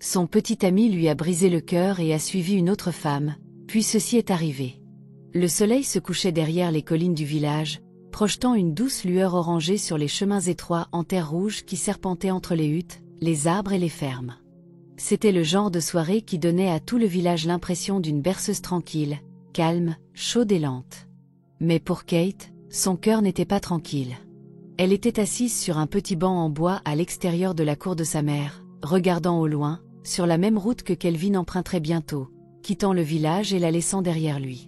Son petit ami lui a brisé le cœur et a suivi une autre femme, puis ceci est arrivé. Le soleil se couchait derrière les collines du village, projetant une douce lueur orangée sur les chemins étroits en terre rouge qui serpentaient entre les huttes, les arbres et les fermes. C'était le genre de soirée qui donnait à tout le village l'impression d'une berceuse tranquille, calme, chaude et lente. Mais pour Kate, son cœur n'était pas tranquille. Elle était assise sur un petit banc en bois à l'extérieur de la cour de sa mère, regardant au loin, sur la même route que Kelvin emprunterait bientôt, quittant le village et la laissant derrière lui.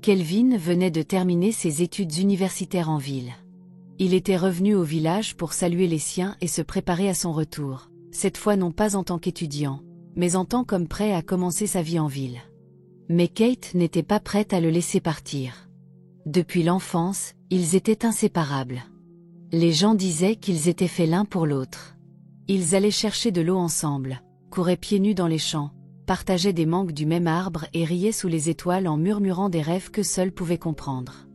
Kelvin venait de terminer ses études universitaires en ville. Il était revenu au village pour saluer les siens et se préparer à son retour, cette fois non pas en tant qu'étudiant, mais en tant qu'homme prêt à commencer sa vie en ville. Mais Kate n'était pas prête à le laisser partir. Depuis l'enfance, ils étaient inséparables. Les gens disaient qu'ils étaient faits l'un pour l'autre. Ils allaient chercher de l'eau ensemble, couraient pieds nus dans les champs, partageaient des mangues du même arbre et riaient sous les étoiles en murmurant des rêves que seuls pouvaient comprendre.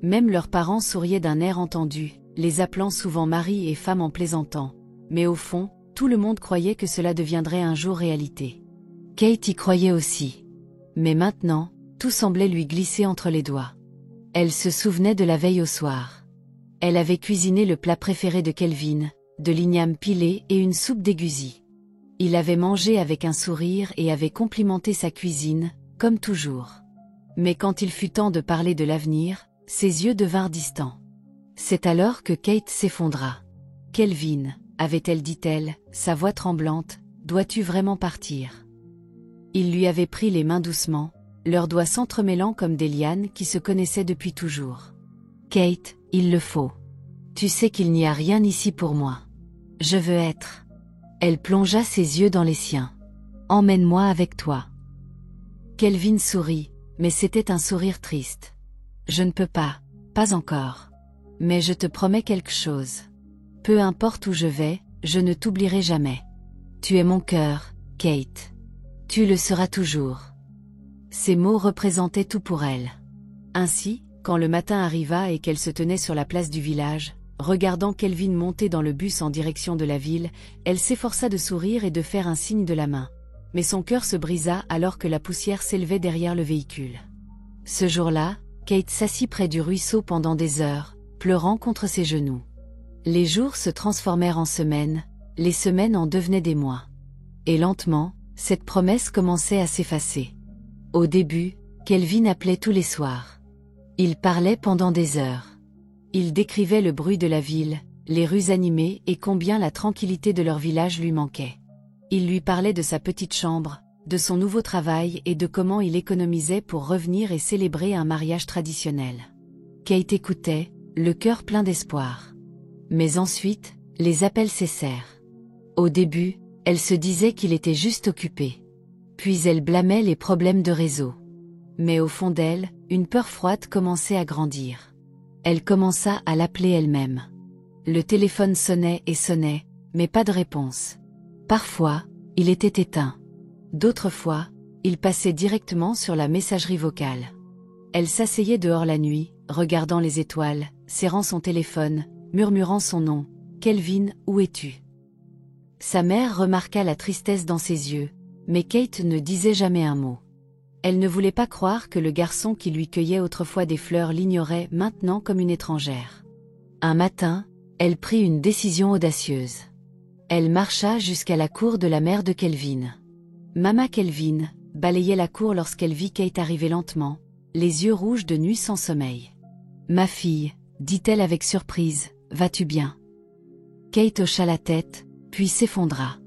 Même leurs parents souriaient d'un air entendu, les appelant souvent mari et femme en plaisantant. Mais au fond, tout le monde croyait que cela deviendrait un jour réalité. Kate y croyait aussi. Mais maintenant, tout semblait lui glisser entre les doigts. Elle se souvenait de la veille au soir. Elle avait cuisiné le plat préféré de Kelvin, de l'igname pilé et une soupe d'égusi. Il avait mangé avec un sourire et avait complimenté sa cuisine, comme toujours. Mais quand il fut temps de parler de l'avenir, ses yeux devinrent distants. C'est alors que Kate s'effondra. « Kelvin, avait-elle dit-elle, sa voix tremblante, dois-tu vraiment partir ?» Il lui avait pris les mains doucement, leurs doigts s'entremêlant comme des lianes qui se connaissaient depuis toujours. « Kate, il le faut. Tu sais qu'il n'y a rien ici pour moi. Je veux être... » Elle plongea ses yeux dans les siens. « Emmène-moi avec toi. » Kelvin sourit, mais c'était un sourire triste. « Je ne peux pas, pas encore. Mais je te promets quelque chose. Peu importe où je vais, je ne t'oublierai jamais. Tu es mon cœur, Kate. Tu le seras toujours. » Ces mots représentaient tout pour elle. Ainsi, quand le matin arriva et qu'elle se tenait sur la place du village, regardant Kelvin monter dans le bus en direction de la ville, elle s'efforça de sourire et de faire un signe de la main. Mais son cœur se brisa alors que la poussière s'élevait derrière le véhicule. Ce jour-là, Kate s'assit près du ruisseau pendant des heures, pleurant contre ses genoux. Les jours se transformèrent en semaines, les semaines en devenaient des mois. Et lentement, cette promesse commençait à s'effacer. Au début, Kelvin appelait tous les soirs. Il parlait pendant des heures. Il décrivait le bruit de la ville, les rues animées et combien la tranquillité de leur village lui manquait. Il lui parlait de sa petite chambre, de son nouveau travail et de comment il économisait pour revenir et célébrer un mariage traditionnel. Kate écoutait, le cœur plein d'espoir. Mais ensuite, les appels cessèrent. Au début, elle se disait qu'il était juste occupé. Puis elle blâmait les problèmes de réseau. Mais au fond d'elle, une peur froide commençait à grandir. Elle commença à l'appeler elle-même. Le téléphone sonnait et sonnait, mais pas de réponse. Parfois, il était éteint. D'autres fois, il passait directement sur la messagerie vocale. Elle s'asseyait dehors la nuit, regardant les étoiles, serrant son téléphone, murmurant son nom. « Kelvin, où es-tu » Sa mère remarqua la tristesse dans ses yeux, mais Kate ne disait jamais un mot. Elle ne voulait pas croire que le garçon qui lui cueillait autrefois des fleurs l'ignorait maintenant comme une étrangère. Un matin, elle prit une décision audacieuse. Elle marcha jusqu'à la cour de la mère de Kelvin. Mama Kelvin balayait la cour lorsqu'elle vit Kate arriver lentement, les yeux rouges de nuit sans sommeil. « Ma fille, » dit-elle avec surprise, « vas-tu bien ?» Kate hocha la tête, puis s'effondra.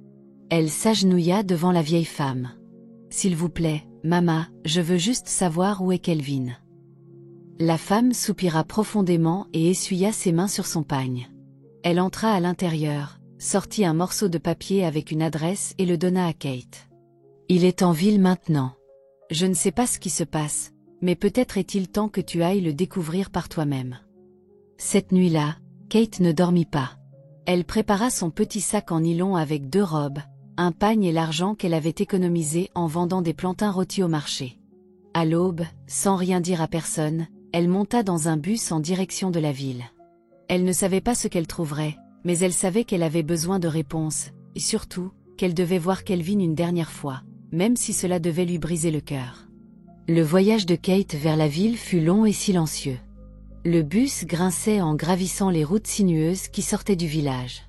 Elle s'agenouilla devant la vieille femme. « S'il vous plaît, Mama, je veux juste savoir où est Kelvin. » La femme soupira profondément et essuya ses mains sur son pagne. Elle entra à l'intérieur, sortit un morceau de papier avec une adresse et le donna à Kate. « Il est en ville maintenant. Je ne sais pas ce qui se passe, mais peut-être est-il temps que tu ailles le découvrir par toi-même. » Cette nuit-là, Kate ne dormit pas. Elle prépara son petit sac en nylon avec 2 robes, un pagne et l'argent qu'elle avait économisé en vendant des plantains rôtis au marché. À l'aube, sans rien dire à personne, elle monta dans un bus en direction de la ville. Elle ne savait pas ce qu'elle trouverait, mais elle savait qu'elle avait besoin de réponses, et surtout, qu'elle devait voir Kelvin une dernière fois, même si cela devait lui briser le cœur. Le voyage de Kate vers la ville fut long et silencieux. Le bus grinçait en gravissant les routes sinueuses qui sortaient du village.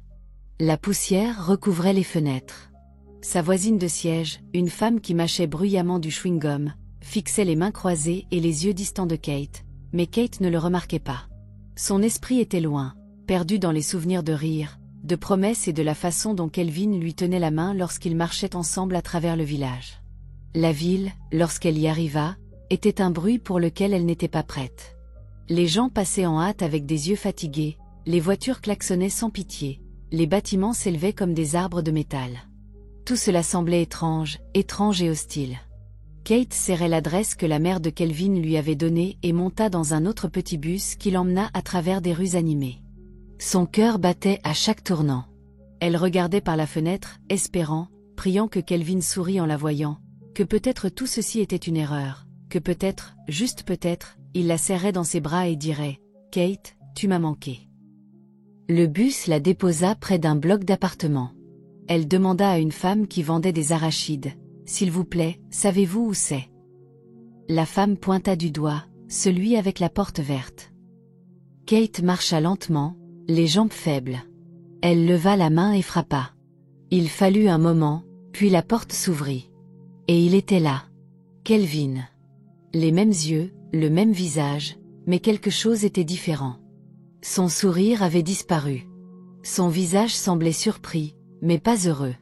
La poussière recouvrait les fenêtres. Sa voisine de siège, une femme qui mâchait bruyamment du chewing-gum, fixait les mains croisées et les yeux distants de Kate, mais Kate ne le remarquait pas. Son esprit était loin, perdu dans les souvenirs de rire, de promesses et de la façon dont Kelvin lui tenait la main lorsqu'ils marchaient ensemble à travers le village. La ville, lorsqu'elle y arriva, était un bruit pour lequel elle n'était pas prête. Les gens passaient en hâte avec des yeux fatigués, les voitures klaxonnaient sans pitié, les bâtiments s'élevaient comme des arbres de métal. Tout cela semblait étrange, étrange et hostile. Kate serrait l'adresse que la mère de Kelvin lui avait donnée et monta dans un autre petit bus qui l'emmena à travers des rues animées. Son cœur battait à chaque tournant. Elle regardait par la fenêtre, espérant, priant que Kelvin sourit en la voyant, que peut-être tout ceci était une erreur, que peut-être, juste peut-être, il la serrait dans ses bras et dirait « Kate, tu m'as manqué ». Le bus la déposa près d'un bloc d'appartements. Elle demanda à une femme qui vendait des arachides « S'il vous plaît, savez-vous où c'est ?» La femme pointa du doigt, celui avec la porte verte. Kate marcha lentement, les jambes faibles. Elle leva la main et frappa. Il fallut un moment, puis la porte s'ouvrit. Et il était là. Kelvin. Les mêmes yeux, le même visage, mais quelque chose était différent. Son sourire avait disparu. Son visage semblait surpris, mais pas heureux.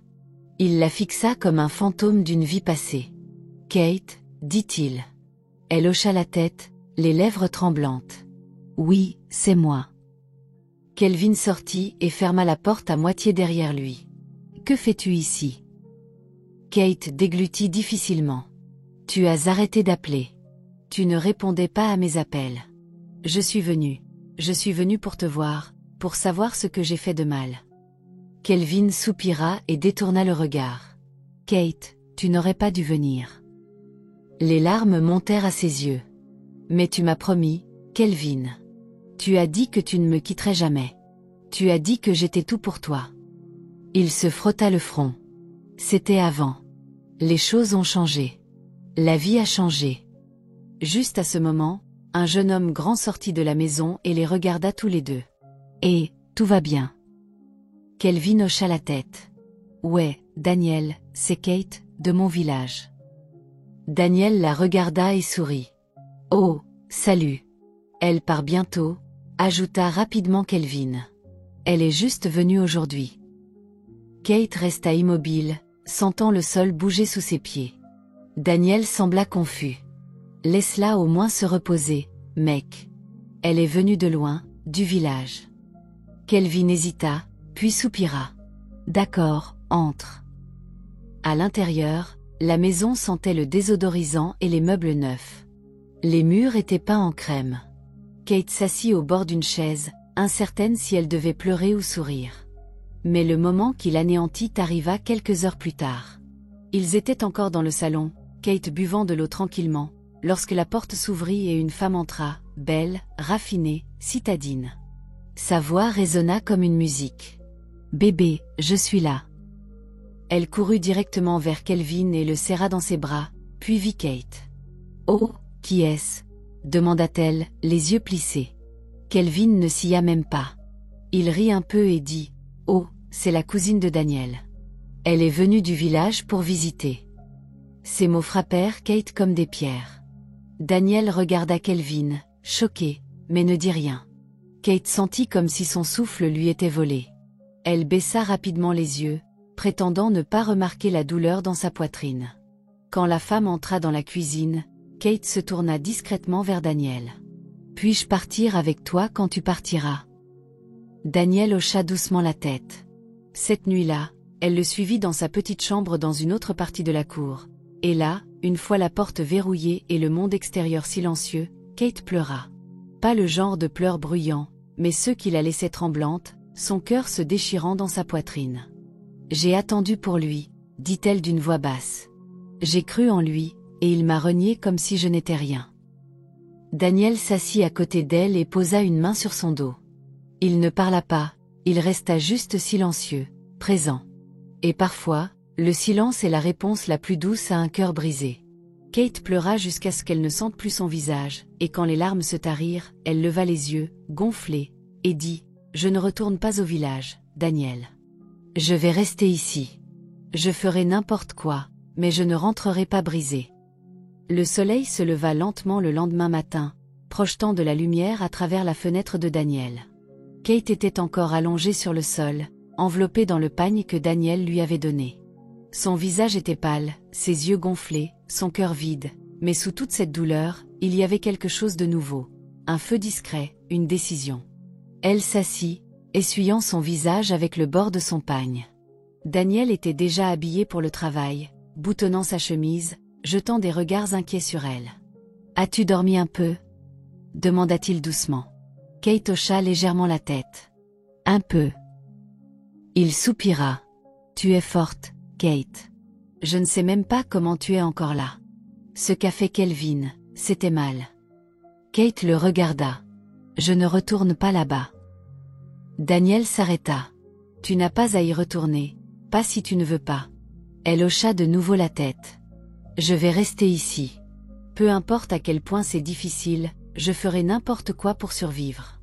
Il la fixa comme un fantôme d'une vie passée. « Kate » dit-il. Elle hocha la tête, les lèvres tremblantes. « Oui, c'est moi. » Kelvin sortit et ferma la porte à moitié derrière lui. « Que fais-tu ici ?» Kate déglutit difficilement. « Tu as arrêté d'appeler. Tu ne répondais pas à mes appels. Je suis venue pour te voir, pour savoir ce que j'ai fait de mal. » Kelvin soupira et détourna le regard. « Kate, tu n'aurais pas dû venir. » Les larmes montèrent à ses yeux. « Mais tu m'as promis, Kelvin. Tu as dit que tu ne me quitterais jamais. Tu as dit que j'étais tout pour toi. » Il se frotta le front. C'était avant. Les choses ont changé. La vie a changé. Juste à ce moment, un jeune homme grand sortit de la maison et les regarda tous les deux. « Et, tout va bien ?» Kelvin hocha la tête. « Ouais, Daniel, c'est Kate, de mon village. » Daniel la regarda et sourit. « Oh, salut. Elle part bientôt », ajouta rapidement Kelvin. « Elle est juste venue aujourd'hui. » Kate resta immobile, sentant le sol bouger sous ses pieds. Daniel sembla confus. « Laisse-la au moins se reposer, mec. Elle est venue de loin, du village. » Kelvin hésita, puis soupira. « D'accord, entre. » À l'intérieur, la maison sentait le désodorisant et les meubles neufs. Les murs étaient peints en crème. Kate s'assit au bord d'une chaise, incertaine si elle devait pleurer ou sourire. Mais le moment qui l'anéantit arriva quelques heures plus tard. Ils étaient encore dans le salon, Kate buvant de l'eau tranquillement, lorsque la porte s'ouvrit et une femme entra, belle, raffinée, citadine. Sa voix résonna comme une musique. « Bébé, je suis là. » Elle courut directement vers Kelvin et le serra dans ses bras, puis vit Kate. « Oh, qui est-ce » demanda-t-elle, les yeux plissés. Kelvin ne s'y même pas. Il rit un peu et dit « Oh, c'est la cousine de Daniel. Elle est venue du village pour visiter. » Ces mots frappèrent Kate comme des pierres. Daniel regarda Kelvin, choqué, mais ne dit rien. Kate sentit comme si son souffle lui était volé. Elle baissa rapidement les yeux, prétendant ne pas remarquer la douleur dans sa poitrine. Quand la femme entra dans la cuisine, Kate se tourna discrètement vers Daniel. « Puis-je partir avec toi quand tu partiras ?» Daniel hocha doucement la tête. Cette nuit-là, elle le suivit dans sa petite chambre dans une autre partie de la cour. Et là, une fois la porte verrouillée et le monde extérieur silencieux, Kate pleura. Pas le genre de pleurs bruyants, mais ceux qui la laissaient tremblante, son cœur se déchirant dans sa poitrine. « J'ai attendu pour lui, » dit-elle d'une voix basse. « J'ai cru en lui, et il m'a renié comme si je n'étais rien. » Daniel s'assit à côté d'elle et posa une main sur son dos. Il ne parla pas, il resta juste silencieux, présent. Et parfois, le silence est la réponse la plus douce à un cœur brisé. Kate pleura jusqu'à ce qu'elle ne sente plus son visage, et quand les larmes se tarirent, elle leva les yeux, gonflés, et dit « Je ne retourne pas au village, Daniel. Je vais rester ici. Je ferai n'importe quoi, mais je ne rentrerai pas brisée. » Le soleil se leva lentement le lendemain matin, projetant de la lumière à travers la fenêtre de Daniel. Kate était encore allongée sur le sol, enveloppée dans le pagne que Daniel lui avait donné. Son visage était pâle, ses yeux gonflés, son cœur vide, mais sous toute cette douleur, il y avait quelque chose de nouveau. Un feu discret, une décision. Elle s'assit, essuyant son visage avec le bord de son pagne. Daniel était déjà habillé pour le travail, boutonnant sa chemise, jetant des regards inquiets sur elle. « As-tu dormi un peu ?» demanda-t-il doucement. Kate hocha légèrement la tête. « Un peu. » Il soupira. « Tu es forte, Kate. Je ne sais même pas comment tu es encore là. Ce qu'a fait Kelvin, c'était mal. » Kate le regarda. « Je ne retourne pas là-bas. » Daniel s'arrêta. « Tu n'as pas à y retourner, pas si tu ne veux pas. » Elle hocha de nouveau la tête. « Je vais rester ici. Peu importe à quel point c'est difficile, je ferai n'importe quoi pour survivre.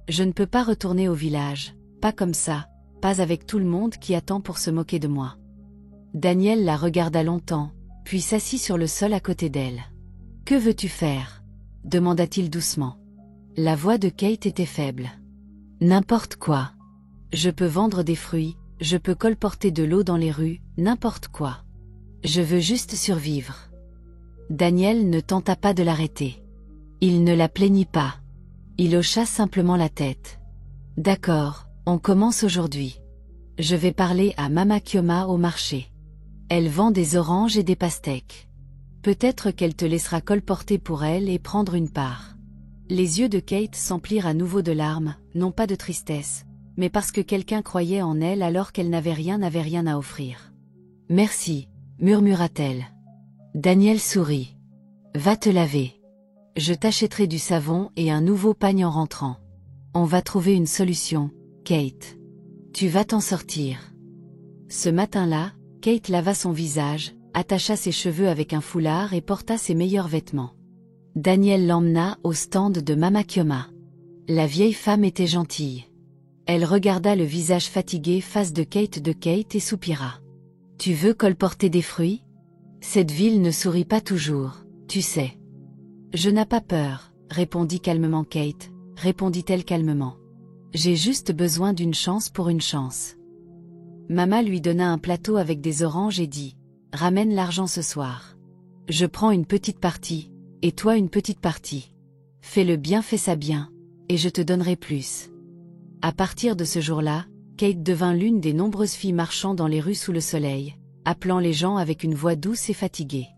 Je ne peux pas retourner au village, pas comme ça, pas avec tout le monde qui attend pour se moquer de moi. » Daniel la regarda longtemps, puis s'assit sur le sol à côté d'elle. « Que veux-tu faire ?» demanda-t-il doucement. La voix de Kate était faible. « N'importe quoi. Je peux vendre des fruits, je peux colporter de l'eau dans les rues, n'importe quoi. Je veux juste survivre. » Daniel ne tenta pas de l'arrêter. Il ne la plaignit pas. Il hocha simplement la tête. « D'accord, on commence aujourd'hui. Je vais parler à Mama Kioma au marché. Elle vend des oranges et des pastèques. Peut-être qu'elle te laissera colporter pour elle et prendre une part. » Les yeux de Kate s'emplirent à nouveau de larmes, non pas de tristesse, mais parce que quelqu'un croyait en elle alors qu'elle n'avait rien à offrir. « Merci, » murmura-t-elle. Daniel sourit. « Va te laver. Je t'achèterai du savon et un nouveau pagne en rentrant. On va trouver une solution, Kate. Tu vas t'en sortir. » Ce matin-là, Kate lava son visage, attacha ses cheveux avec un foulard et porta ses meilleurs vêtements. Daniel l'emmena au stand de Mama Kioma. La vieille femme était gentille. Elle regarda le visage fatigué face de Kate et soupira. « Tu veux colporter des fruits ? Cette ville ne sourit pas toujours, tu sais. »« Je n'ai pas peur, » répondit calmement Kate, répondit-elle calmement. « J'ai juste besoin d'une chance pour une chance. » Mama lui donna un plateau avec des oranges et dit « Ramène l'argent ce soir. Je prends une petite partie, et toi une petite partie. Fais-le bien, fais ça bien, et je te donnerai plus. » À partir de ce jour-là, Kate devint l'une des nombreuses filles marchant dans les rues sous le soleil, appelant les gens avec une voix douce et fatiguée.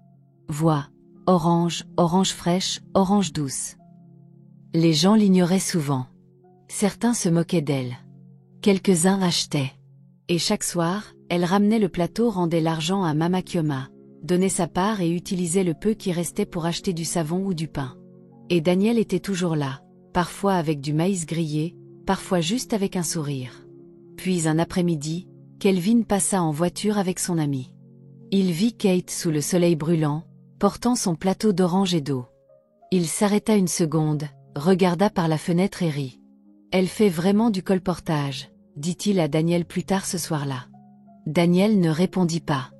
Voix, orange, orange fraîche, orange douce. Les gens l'ignoraient souvent. Certains se moquaient d'elle. Quelques-uns achetaient. Et chaque soir, elle ramenait le plateau, rendait l'argent à Mama Kioma, donnait sa part et utilisait le peu qui restait pour acheter du savon ou du pain. Et Daniel était toujours là, parfois avec du maïs grillé, parfois juste avec un sourire. Puis un après-midi, Kelvin passa en voiture avec son ami. Il vit Kate sous le soleil brûlant, portant son plateau d'oranges et d'eau. Il s'arrêta une seconde, regarda par la fenêtre et rit. « Elle fait vraiment du colportage », dit-il à Daniel plus tard ce soir-là. Daniel ne répondit pas.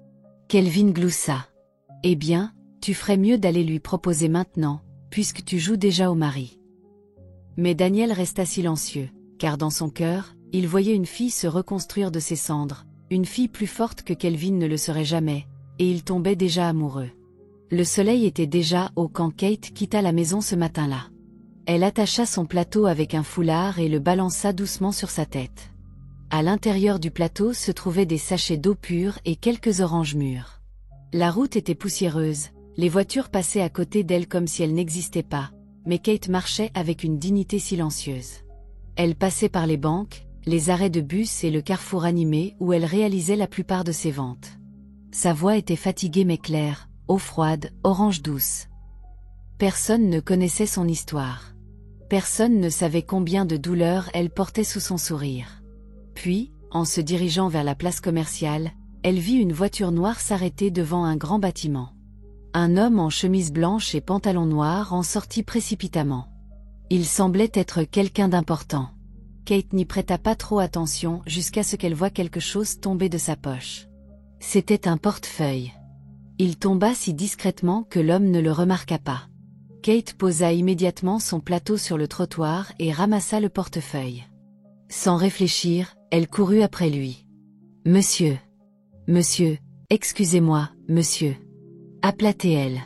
Kelvin gloussa. « Eh bien, tu ferais mieux d'aller lui proposer maintenant, puisque tu joues déjà au mari. » Mais Daniel resta silencieux, car dans son cœur, il voyait une fille se reconstruire de ses cendres, une fille plus forte que Kelvin ne le serait jamais, et il tombait déjà amoureux. Le soleil était déjà haut quand Kate quitta la maison ce matin-là. Elle attacha son plateau avec un foulard et le balança doucement sur sa tête. À l'intérieur du plateau se trouvaient des sachets d'eau pure et quelques oranges mûres. La route était poussiéreuse, les voitures passaient à côté d'elle comme si elles n'existaient pas, mais Kate marchait avec une dignité silencieuse. Elle passait par les banques, les arrêts de bus et le carrefour animé où elle réalisait la plupart de ses ventes. Sa voix était fatiguée mais claire, eau froide, orange douce. Personne ne connaissait son histoire. Personne ne savait combien de douleurs elle portait sous son sourire. Puis, en se dirigeant vers la place commerciale, elle vit une voiture noire s'arrêter devant un grand bâtiment. Un homme en chemise blanche et pantalon noir en sortit précipitamment. Il semblait être quelqu'un d'important. Kate n'y prêta pas trop attention jusqu'à ce qu'elle voie quelque chose tomber de sa poche. C'était un portefeuille. Il tomba si discrètement que l'homme ne le remarqua pas. Kate posa immédiatement son plateau sur le trottoir et ramassa le portefeuille. Sans réfléchir, elle courut après lui. « Monsieur. Monsieur, excusez-moi, monsieur. » Appela-t-elle.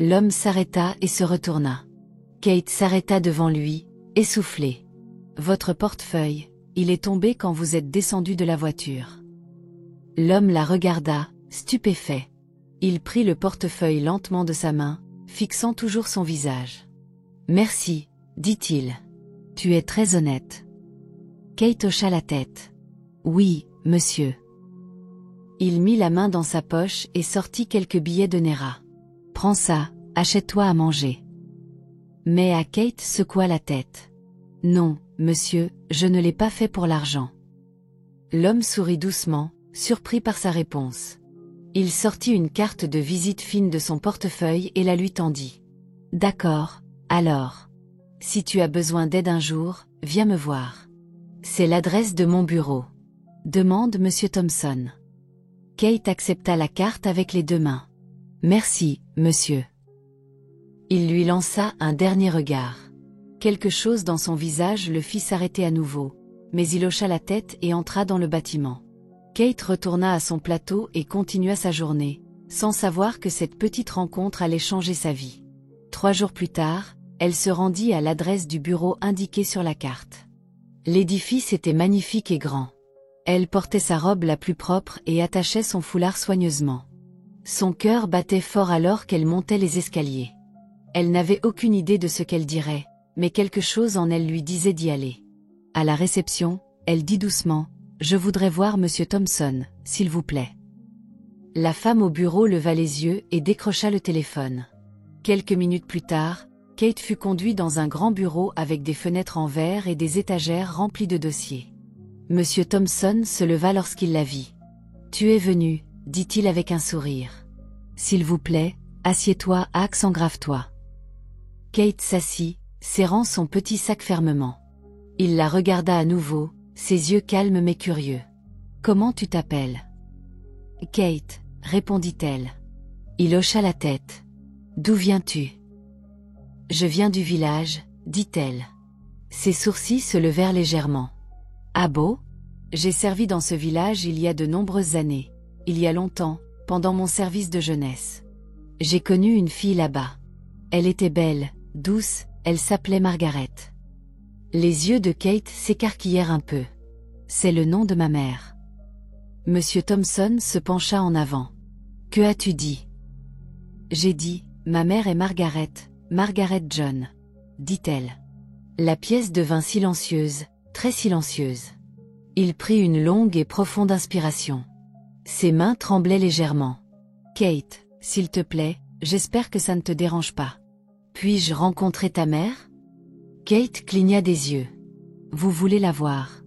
L'homme s'arrêta et se retourna. Kate s'arrêta devant lui, essoufflée. « Votre portefeuille, il est tombé quand vous êtes descendu de la voiture. » L'homme la regarda, stupéfait. Il prit le portefeuille lentement de sa main, fixant toujours son visage. « Merci, dit-il. Tu es très honnête. » Kate hocha la tête. « Oui, monsieur. » Il mit la main dans sa poche et sortit quelques billets de Naira. « Prends ça, achète-toi à manger. » Mais à Kate secoua la tête. « Non, monsieur, je ne l'ai pas fait pour l'argent. » L'homme sourit doucement, surpris par sa réponse. Il sortit une carte de visite fine de son portefeuille et la lui tendit. « D'accord, alors. Si tu as besoin d'aide un jour, viens me voir. C'est l'adresse de mon bureau. Demande monsieur Thompson. » Kate accepta la carte avec les deux mains. « Merci, monsieur. » Il lui lança un dernier regard. Quelque chose dans son visage le fit s'arrêter à nouveau, mais il hocha la tête et entra dans le bâtiment. Kate retourna à son plateau et continua sa journée, sans savoir que cette petite rencontre allait changer sa vie. 3 jours plus tard, elle se rendit à l'adresse du bureau indiquée sur la carte. L'édifice était magnifique et grand. Elle portait sa robe la plus propre et attachait son foulard soigneusement. Son cœur battait fort alors qu'elle montait les escaliers. Elle n'avait aucune idée de ce qu'elle dirait, mais quelque chose en elle lui disait d'y aller. À la réception, elle dit doucement « Je voudrais voir monsieur Thompson, s'il vous plaît. » La femme au bureau leva les yeux et décrocha le téléphone. Quelques minutes plus tard, Kate fut conduite dans un grand bureau avec des fenêtres en verre et des étagères remplies de dossiers. Monsieur Thompson se leva lorsqu'il la vit. « Tu es venu, dit-il avec un sourire. S'il vous plaît, assieds-toi, accent-grave-toi. » Kate s'assit, serrant son petit sac fermement. Il la regarda à nouveau, ses yeux calmes mais curieux. « Comment tu t'appelles ?»« Kate, » répondit-elle. Il hocha la tête. « D'où viens-tu ?»« Je viens du village, » dit-elle. Ses sourcils se levèrent légèrement. « Ah bon ? J'ai servi dans ce village il y a de nombreuses années, il y a longtemps, pendant mon service de jeunesse. J'ai connu une fille là-bas. Elle était belle, douce, elle s'appelait Margaret. » Les yeux de Kate s'écarquillèrent un peu. « C'est le nom de ma mère. » Monsieur Thompson se pencha en avant. « Que as-tu dit ?»« J'ai dit, ma mère est Margaret, Margaret John, » dit-elle. La pièce devint silencieuse, très silencieuse. Il prit une longue et profonde inspiration. Ses mains tremblaient légèrement. « Kate, s'il te plaît, j'espère que ça ne te dérange pas. Puis-je rencontrer ta mère ?» Kate cligna des yeux. « Vous voulez la voir ?»«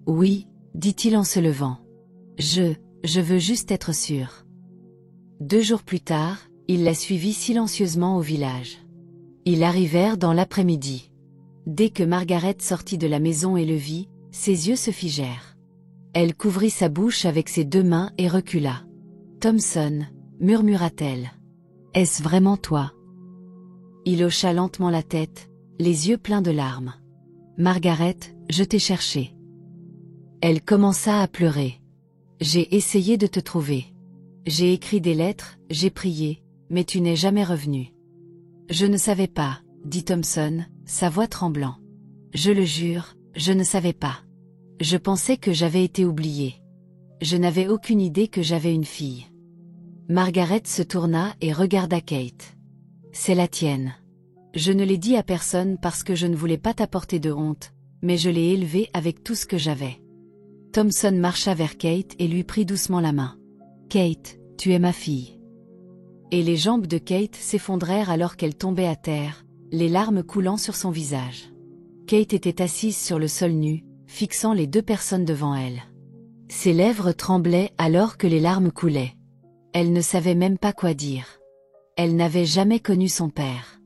Oui, » dit-il en se levant. « Je veux juste être sûr. » 2 jours plus tard, il la suivit silencieusement au village. Ils arrivèrent dans l'après-midi. Dès que Margaret sortit de la maison et le vit, ses yeux se figèrent. Elle couvrit sa bouche avec ses 2 mains et recula. « Thompson, » murmura-t-elle. « Est-ce vraiment toi ?» Il hocha lentement la tête, les yeux pleins de larmes. « Margaret, je t'ai cherché. » Elle commença à pleurer. « J'ai essayé de te trouver. J'ai écrit des lettres, j'ai prié, mais tu n'es jamais revenu. »« Je ne savais pas, » dit Thompson, sa voix tremblant. « Je le jure, je ne savais pas. Je pensais que j'avais été oubliée. Je n'avais aucune idée que j'avais une fille. » Margaret se tourna et regarda Kate. « C'est la tienne. Je ne l'ai dit à personne parce que je ne voulais pas t'apporter de honte, mais je l'ai élevée avec tout ce que j'avais. » Thompson marcha vers Kate et lui prit doucement la main. « Kate, tu es ma fille. » Et les jambes de Kate s'effondrèrent alors qu'elle tombait à terre, les larmes coulant sur son visage. Kate était assise sur le sol nu, fixant les 2 personnes devant elle. « Ses lèvres tremblaient alors que les larmes coulaient. Elle ne savait même pas quoi dire. Elle n'avait jamais connu son père.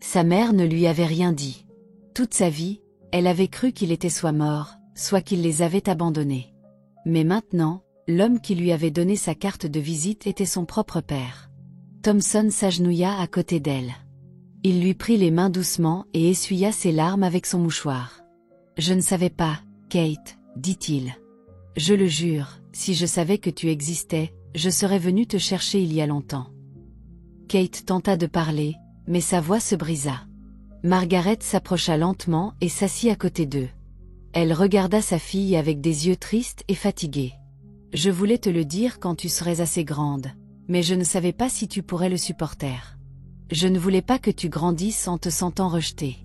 Sa mère ne lui avait rien dit. Toute sa vie, elle avait cru qu'il était soit mort, soit qu'il les avait abandonnés. Mais maintenant, l'homme qui lui avait donné sa carte de visite était son propre père. Thompson s'agenouilla à côté d'elle. Il lui prit les mains doucement et essuya ses larmes avec son mouchoir. « Je ne savais pas, Kate, dit-il. Je le jure, si je savais que tu existais, je serais venu te chercher il y a longtemps. » Kate tenta de parler, mais sa voix se brisa. Margaret s'approcha lentement et s'assit à côté d'eux. Elle regarda sa fille avec des yeux tristes et fatigués. « Je voulais te le dire quand tu serais assez grande, mais je ne savais pas si tu pourrais le supporter. Je ne voulais pas que tu grandisses en te sentant rejetée. »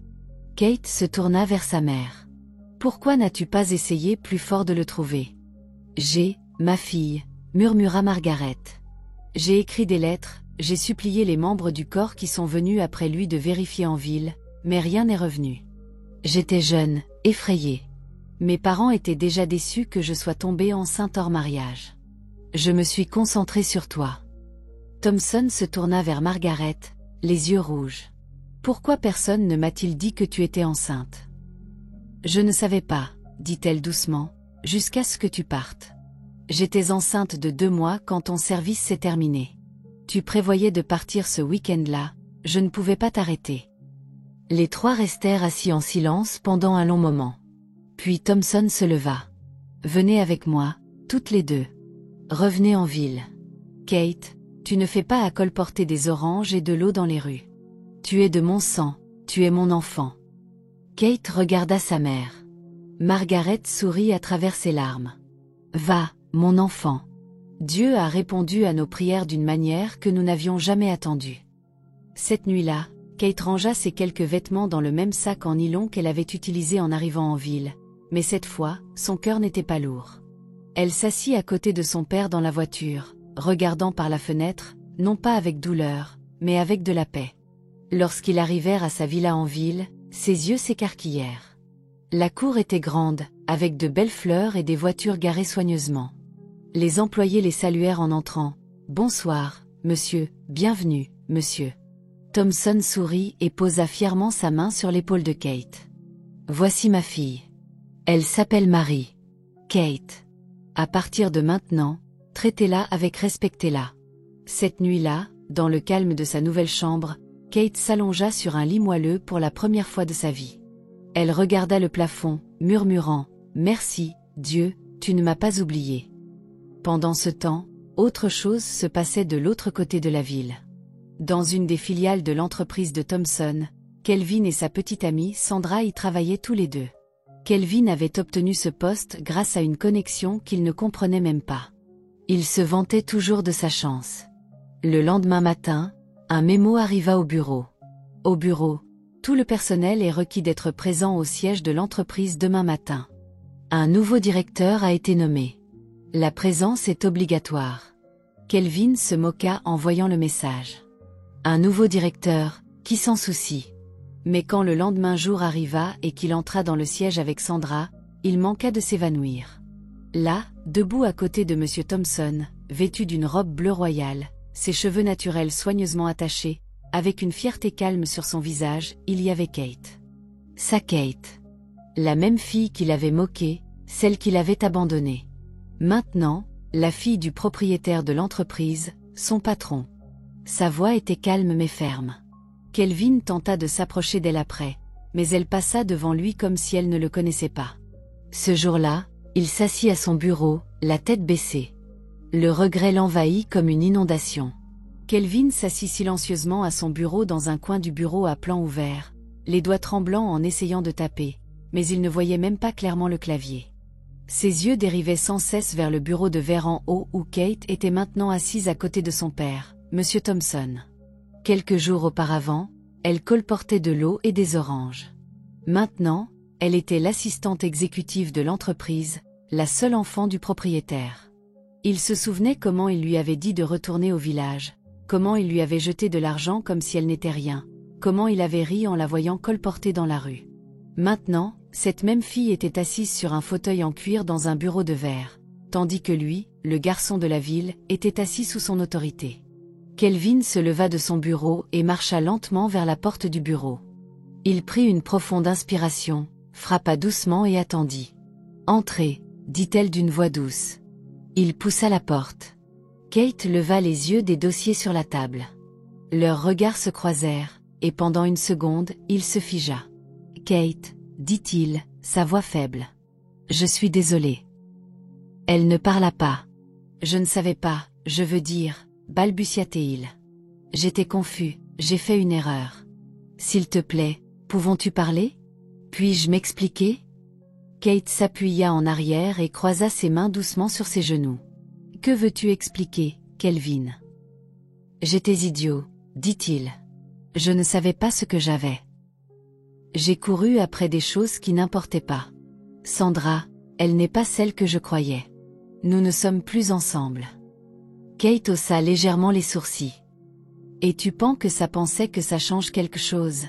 Kate se tourna vers sa mère. « Pourquoi n'as-tu pas essayé plus fort de le trouver ? » « J'ai, ma fille, » murmura Margaret. « J'ai écrit des lettres, j'ai supplié les membres du corps qui sont venus après lui de vérifier en ville, mais rien n'est revenu. J'étais jeune, effrayée. Mes parents étaient déjà déçus que je sois tombée enceinte hors mariage. Je me suis concentrée sur toi. » Thompson se tourna vers Margaret, les yeux rouges. « Pourquoi personne ne m'a-t-il dit que tu étais enceinte ? » « Je ne savais pas, » dit-elle doucement, « jusqu'à ce que tu partes. J'étais enceinte de 2 mois quand ton service s'est terminé. Tu prévoyais de partir ce week-end-là, je ne pouvais pas t'arrêter. » Les trois restèrent assis en silence pendant un long moment. Puis Thompson se leva. « Venez avec moi, toutes les deux. Revenez en ville. Kate, tu ne fais pas à colporter des oranges et de l'eau dans les rues. Tu es de mon sang, tu es mon enfant. » Kate regarda sa mère. Margaret sourit à travers ses larmes. « Va, mon enfant. Dieu a répondu à nos prières d'une manière que nous n'avions jamais attendue. » Cette nuit-là, Kate rangea ses quelques vêtements dans le même sac en nylon qu'elle avait utilisé en arrivant en ville, mais cette fois, son cœur n'était pas lourd. Elle s'assit à côté de son père dans la voiture, regardant par la fenêtre, non pas avec douleur, mais avec de la paix. Lorsqu'ils arrivèrent à sa villa en ville, ses yeux s'écarquillèrent. La cour était grande, avec de belles fleurs et des voitures garées soigneusement. Les employés les saluèrent en entrant. « Bonsoir, monsieur, bienvenue, monsieur. » Thompson sourit et posa fièrement sa main sur l'épaule de Kate. « Voici ma fille. Elle s'appelle Marie. Kate. À partir de maintenant, traitez-la avec respectez-la. » Cette nuit-là, dans le calme de sa nouvelle chambre, Kate s'allongea sur un lit moelleux pour la première fois de sa vie. Elle regarda le plafond, murmurant « Merci, Dieu, tu ne m'as pas oublié. » Pendant ce temps, autre chose se passait de l'autre côté de la ville. Dans une des filiales de l'entreprise de Thompson, Kelvin et sa petite amie Sandra y travaillaient tous les deux. Kelvin avait obtenu ce poste grâce à une connexion qu'il ne comprenait même pas. Il se vantait toujours de sa chance. Le lendemain matin, un mémo arriva au bureau. Au bureau, tout le personnel est requis d'être présent au siège de l'entreprise demain matin. Un nouveau directeur a été nommé. La présence est obligatoire. Kelvin se moqua en voyant le message. Un nouveau directeur, qui s'en soucie? Mais quand le lendemain jour arriva et qu'il entra dans le siège avec Sandra, il manqua de s'évanouir. Là, debout à côté de M. Thompson, vêtu d'une robe bleu royale, ses cheveux naturels soigneusement attachés, avec une fierté calme sur son visage, il y avait Kate. Sa Kate. La même fille qu'il avait moquée, celle qu'il avait abandonnée. Maintenant, la fille du propriétaire de l'entreprise, son patron. Sa voix était calme mais ferme. Kelvin tenta de s'approcher d'elle après, mais elle passa devant lui comme si elle ne le connaissait pas. Ce jour-là, il s'assit à son bureau, la tête baissée. Le regret l'envahit comme une inondation. Kelvin s'assit silencieusement à son bureau dans un coin du bureau à plan ouvert, les doigts tremblants en essayant de taper, mais il ne voyait même pas clairement le clavier. Ses yeux dérivaient sans cesse vers le bureau de verre en haut où Kate était maintenant assise à côté de son père, M. Thompson. Quelques jours auparavant, elle colportait de l'eau et des oranges. Maintenant, elle était l'assistante exécutive de l'entreprise, la seule enfant du propriétaire. Il se souvenait comment il lui avait dit de retourner au village, comment il lui avait jeté de l'argent comme si elle n'était rien, comment il avait ri en la voyant colporter dans la rue. Maintenant, cette même fille était assise sur un fauteuil en cuir dans un bureau de verre, tandis que lui, le garçon de la ville, était assis sous son autorité. Kelvin se leva de son bureau et marcha lentement vers la porte du bureau. Il prit une profonde inspiration, frappa doucement et attendit. « Entrez », dit-elle d'une voix douce. Il poussa la porte. Kate leva les yeux des dossiers sur la table. Leurs regards se croisèrent, et pendant une seconde, il se figea. « Kate », dit-il, sa voix faible. « Je suis désolé. » Elle ne parla pas. « Je ne savais pas, je veux dire, » balbutia-t-il. « J'étais confus, j'ai fait une erreur. S'il te plaît, pouvons-tu parler? Puis-je m'expliquer ?» Kate s'appuya en arrière et croisa ses mains doucement sur ses genoux. « Que veux-tu expliquer, Kelvin ?»« J'étais idiot, » dit-il. « Je ne savais pas ce que j'avais. J'ai couru après des choses qui n'importaient pas. Sandra, elle n'est pas celle que je croyais. Nous ne sommes plus ensemble. » Kate haussa légèrement les sourcils. « Et tu penses que ça pensait que ça change quelque chose? »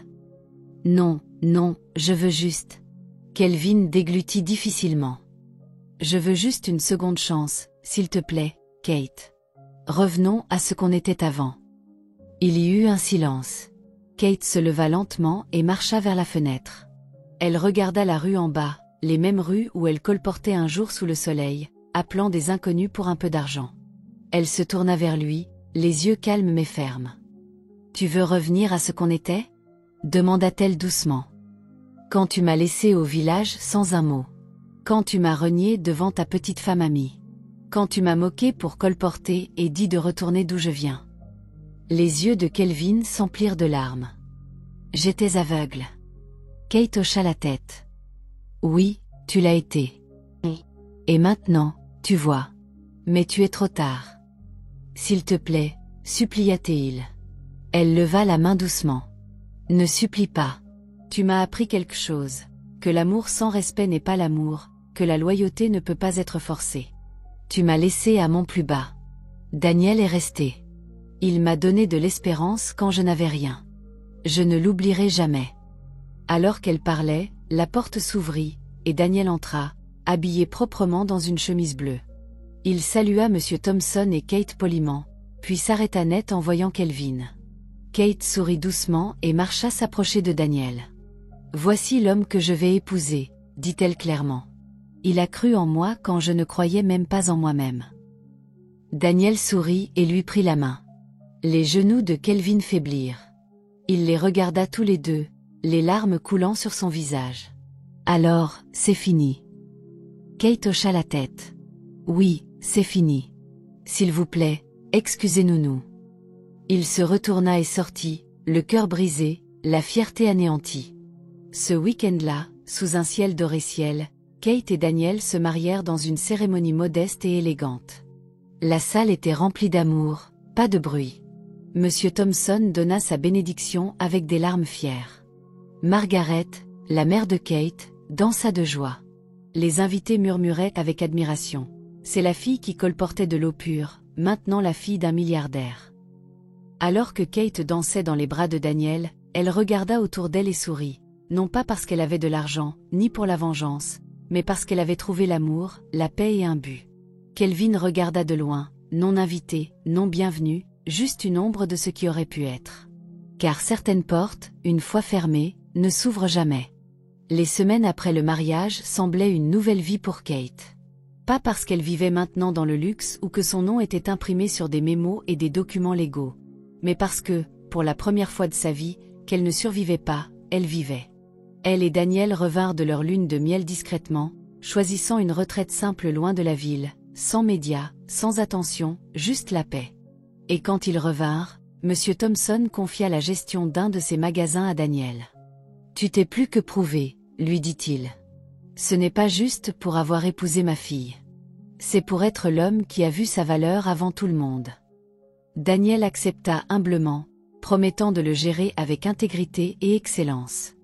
« Non, non, je veux juste... » Kelvin déglutit difficilement. « Je veux juste une seconde chance, s'il te plaît, Kate. Revenons à ce qu'on était avant. » Il y eut un silence. Kate se leva lentement et marcha vers la fenêtre. Elle regarda la rue en bas, les mêmes rues où elle colportait un jour sous le soleil, appelant des inconnus pour un peu d'argent. Elle se tourna vers lui, les yeux calmes mais fermes. « Tu veux revenir à ce qu'on était ? » demanda-t-elle doucement. « Quand tu m'as laissé au village sans un mot. Quand tu m'as renié devant ta petite femme amie. Quand tu m'as moqué pour colporter et dit de retourner d'où je viens. » Les yeux de Kelvin s'emplirent de larmes. « J'étais aveugle. » Kate hocha la tête. « Oui, tu l'as été. Et maintenant, tu vois. Mais tu es trop tard. S'il te plaît, » supplia-t-il. Elle leva la main doucement. « Ne supplie pas. Tu m'as appris quelque chose, que l'amour sans respect n'est pas l'amour, que la loyauté ne peut pas être forcée. Tu m'as laissé à mon plus bas. Daniel est resté. Il m'a donné de l'espérance quand je n'avais rien. Je ne l'oublierai jamais. » Alors qu'elle parlait, la porte s'ouvrit, et Daniel entra, habillé proprement dans une chemise bleue. Il salua Monsieur Thompson et Kate poliment, puis s'arrêta net en voyant Kelvin. Kate sourit doucement et marcha s'approcher de Daniel. « Voici l'homme que je vais épouser, » dit-elle clairement. « Il a cru en moi quand je ne croyais même pas en moi-même. » Daniel sourit et lui prit la main. Les genoux de Kelvin faiblirent. Il les regarda tous les deux, les larmes coulant sur son visage. « Alors, c'est fini. » Kate hocha la tête. « Oui, c'est fini. S'il vous plaît, excusez-nous. » Il se retourna et sortit, le cœur brisé, la fierté anéantie. Ce week-end-là, sous un ciel doré ciel, Kate et Daniel se marièrent dans une cérémonie modeste et élégante. La salle était remplie d'amour, pas de bruit. Monsieur Thompson donna sa bénédiction avec des larmes fières. Margaret, la mère de Kate, dansa de joie. Les invités murmuraient avec admiration. C'est la fille qui colportait de l'eau pure, maintenant la fille d'un milliardaire. Alors que Kate dansait dans les bras de Daniel, elle regarda autour d'elle et sourit, non pas parce qu'elle avait de l'argent, ni pour la vengeance, mais parce qu'elle avait trouvé l'amour, la paix et un but. Kelvin regarda de loin, non invité, non bienvenu, juste une ombre de ce qui aurait pu être. Car certaines portes, une fois fermées, ne s'ouvrent jamais. Les semaines après le mariage semblaient une nouvelle vie pour Kate. Pas parce qu'elle vivait maintenant dans le luxe ou que son nom était imprimé sur des mémos et des documents légaux, mais parce que, pour la première fois de sa vie, qu'elle ne survivait pas, elle vivait. Elle et Daniel revinrent de leur lune de miel discrètement, choisissant une retraite simple loin de la ville, sans médias, sans attention, juste la paix. Et quand ils revinrent, Monsieur Thompson confia la gestion d'un de ses magasins à Daniel. « Tu t'es plus que prouvé, » lui dit-il. « Ce n'est pas juste pour avoir épousé ma fille. C'est pour être l'homme qui a vu sa valeur avant tout le monde. » Daniel accepta humblement, promettant de le gérer avec intégrité et excellence.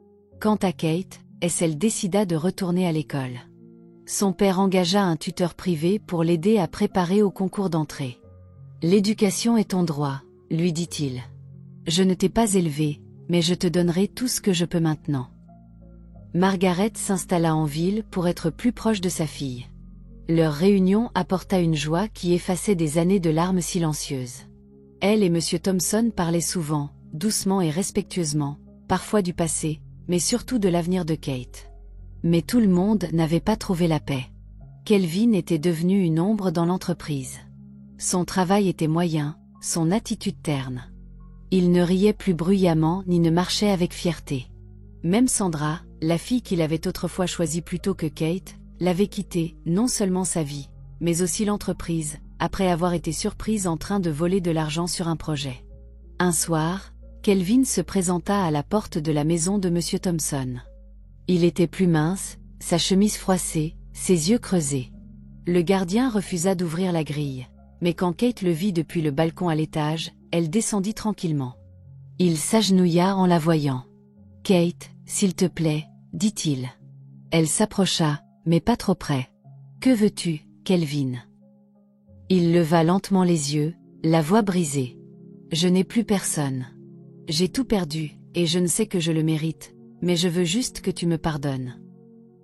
Quant à Kate, elle décida de retourner à l'école. Son père engagea un tuteur privé pour l'aider à préparer au concours d'entrée. « L'éducation est ton droit, » lui dit-il. « Je ne t'ai pas élevé, mais je te donnerai tout ce que je peux maintenant. » Margaret s'installa en ville pour être plus proche de sa fille. Leur réunion apporta une joie qui effaçait des années de larmes silencieuses. Elle et Monsieur Thompson parlaient souvent, doucement et respectueusement, parfois du passé, mais surtout de l'avenir de Kate. Mais tout le monde n'avait pas trouvé la paix. Kelvin était devenu une ombre dans l'entreprise. Son travail était moyen, son attitude terne. Il ne riait plus bruyamment ni ne marchait avec fierté. Même Sandra, la fille qu'il avait autrefois choisie plutôt que Kate, l'avait quitté, non seulement sa vie, mais aussi l'entreprise, après avoir été surprise en train de voler de l'argent sur un projet. Un soir, Kelvin se présenta à la porte de la maison de Monsieur Thompson. Il était plus mince, sa chemise froissée, ses yeux creusés. Le gardien refusa d'ouvrir la grille, mais quand Kate le vit depuis le balcon à l'étage, elle descendit tranquillement. Il s'agenouilla en la voyant. « Kate, s'il te plaît, dit-il. » Elle s'approcha, mais pas trop près. « Que veux-tu, Kelvin ?» Il leva lentement les yeux, la voix brisée. « Je n'ai plus personne. J'ai tout perdu, et je ne sais que je le mérite, mais je veux juste que tu me pardonnes. »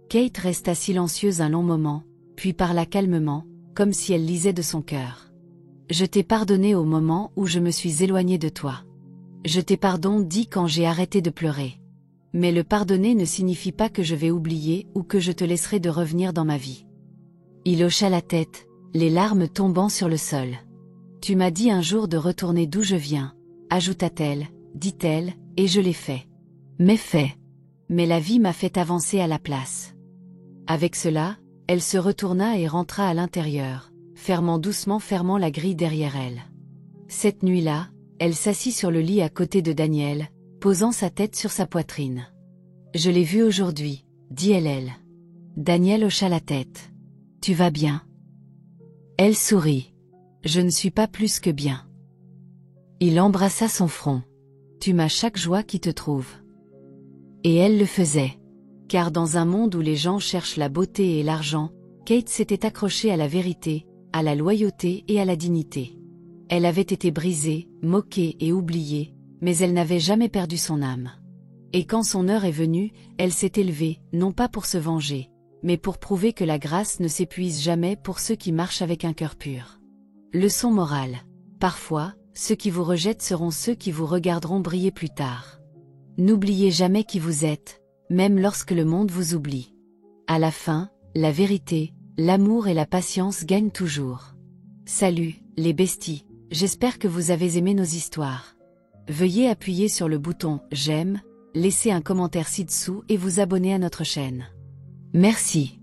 Kate resta silencieuse un long moment, puis parla calmement, comme si elle lisait de son cœur. « Je t'ai pardonné au moment où je me suis éloignée de toi. Je t'ai dit quand j'ai arrêté de pleurer. Mais le pardonner ne signifie pas que je vais oublier ou que je te laisserai de revenir dans ma vie. » Il hocha la tête, les larmes tombant sur le sol. « Tu m'as dit un jour de retourner d'où je viens, ajouta-t-elle, dit-elle, et je l'ai fait. Mais fait. Mais la vie m'a fait avancer à la place. » Avec cela, elle se retourna et rentra à l'intérieur, fermant la grille derrière elle. Cette nuit-là, elle s'assit sur le lit à côté de Daniel, posant sa tête sur sa poitrine. « Je l'ai vu aujourd'hui, dit-elle. Daniel hocha la tête. « Tu vas bien ?» Elle sourit. « Je ne suis pas plus que bien. » Il embrassa son front. « Tu m'as chaque joie qui te trouve. » Et elle le faisait. Car dans un monde où les gens cherchent la beauté et l'argent, Kate s'était accrochée à la vérité, à la loyauté et à la dignité. Elle avait été brisée, moquée et oubliée, mais elle n'avait jamais perdu son âme. Et quand son heure est venue, elle s'est élevée, non pas pour se venger, mais pour prouver que la grâce ne s'épuise jamais pour ceux qui marchent avec un cœur pur. Leçon morale. Parfois, ceux qui vous rejettent seront ceux qui vous regarderont briller plus tard. N'oubliez jamais qui vous êtes, même lorsque le monde vous oublie. À la fin, la vérité, l'amour et la patience gagnent toujours. Salut, les besties, j'espère que vous avez aimé nos histoires. Veuillez appuyer sur le bouton « J'aime », laisser un commentaire ci-dessous et vous abonner à notre chaîne. Merci.